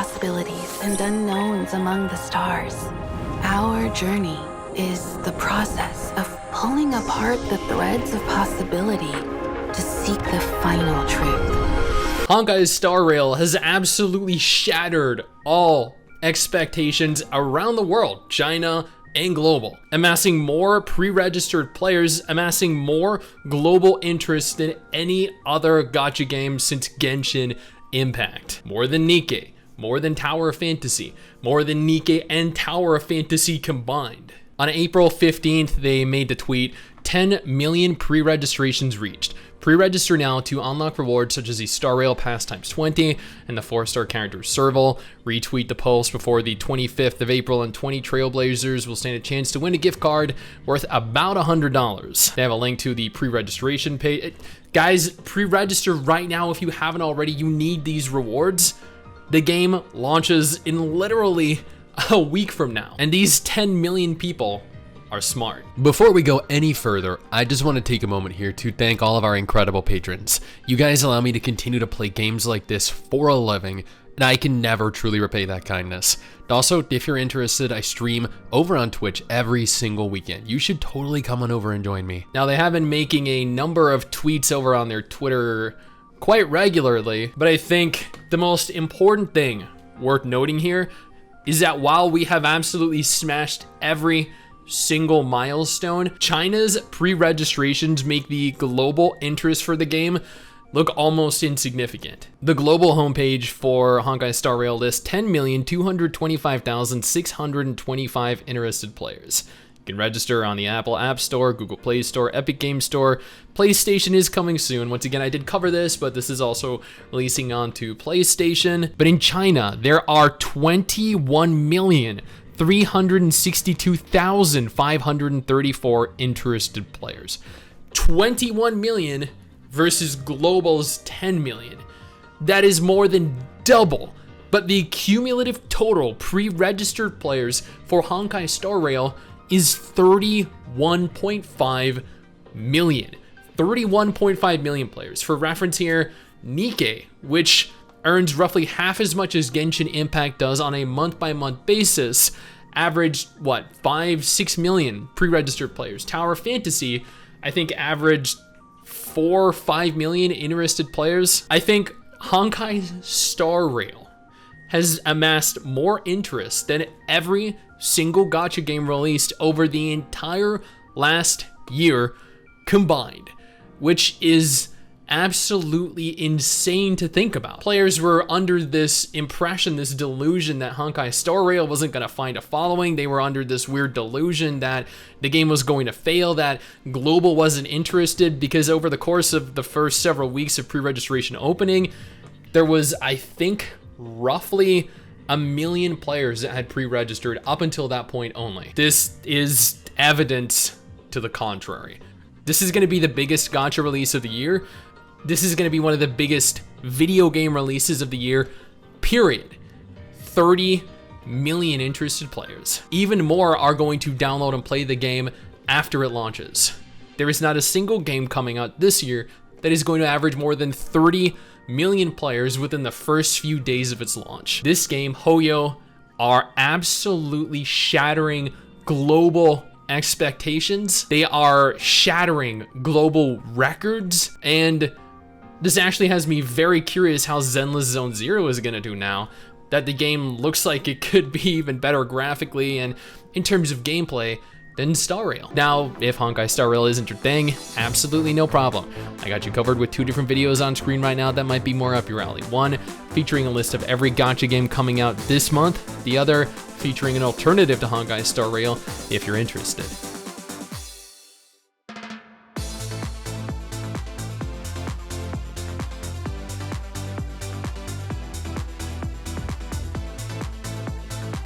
possibilities and unknowns among the stars. Our journey is the process of pulling apart the threads of possibility to seek the final truth. Honkai's Star Rail has absolutely shattered all expectations around the world, China and global, amassing more pre-registered players, amassing more global interest than any other gacha game since Genshin Impact. More than Nikke, more than Tower of Fantasy, more than Nikke and Tower of Fantasy combined. On April 15th, they made the tweet, 10 million pre-registrations reached. Pre-register now to unlock rewards such as the Star Rail Pass ×20 and the 4-star character Serval. Retweet the post before the 25th of April and 20 Trailblazers will stand a chance to win a gift card worth about $100. They have a link to the pre-registration page. Guys, pre-register right now if you haven't already. You need these rewards. The game launches in literally a week from now, and these 10 million people are smart. Before we go any further, I just want to take a moment here to thank all of our incredible patrons. You guys allow me to continue to play games like this for a living, and I can never truly repay that kindness. Also, if you're interested, I stream over on Twitch every single weekend. You should totally come on over and join me. Now, they have been making a number of tweets over on their Twitter quite regularly, but I think the most important thing worth noting here is that while we have absolutely smashed every single milestone, China's pre-registrations make the global interest for the game look almost insignificant. The global homepage for Honkai Star Rail lists 10,225,625 interested players. You can register on the Apple App Store, Google Play Store, Epic Game Store. PlayStation is coming soon. Once again, I did cover this, but this is also releasing onto PlayStation. But in China, there are 21,362,534 interested players. 21 million versus global's 10 million. That is more than double. But the cumulative total pre-registered players for Honkai Star Rail is 31.5 million. 31.5 million players. For reference here, Nikke, which earns roughly half as much as Genshin Impact does on a month-by-month basis, averaged, 5-6 million pre-registered players. Tower of Fantasy, I think, averaged 4-5 million interested players. I think Honkai Star Rail has amassed more interest than every single gacha game released over the entire last year combined, which is absolutely insane to think about. Players were under this impression, this delusion that Honkai Star Rail wasn't going to find a following. They were under this weird delusion that the game was going to fail, that global wasn't interested, because over the course of the first several weeks of pre-registration opening, there was, I think, roughly 1 million players that had pre-registered up until that point only. This is evidence to the contrary. This is going to be the biggest gacha release of the year. This is going to be one of the biggest video game releases of the year, period. 30 million interested players. Even more are going to download and play the game after it launches. There is not a single game coming out this year that is going to average more than 30 million players within the first few days of its launch. This game, Hoyo, are absolutely shattering global expectations. They are shattering global records, and this actually has me very curious how Zenless Zone Zero is going to do now that the game looks like it could be even better graphically and in terms of gameplay than Star Rail. Now, if Honkai Star Rail isn't your thing, absolutely no problem. I got you covered with 2 different videos on screen right now that might be more up your alley. One featuring a list of every gacha game coming out this month, the other featuring an alternative to Honkai Star Rail if you're interested.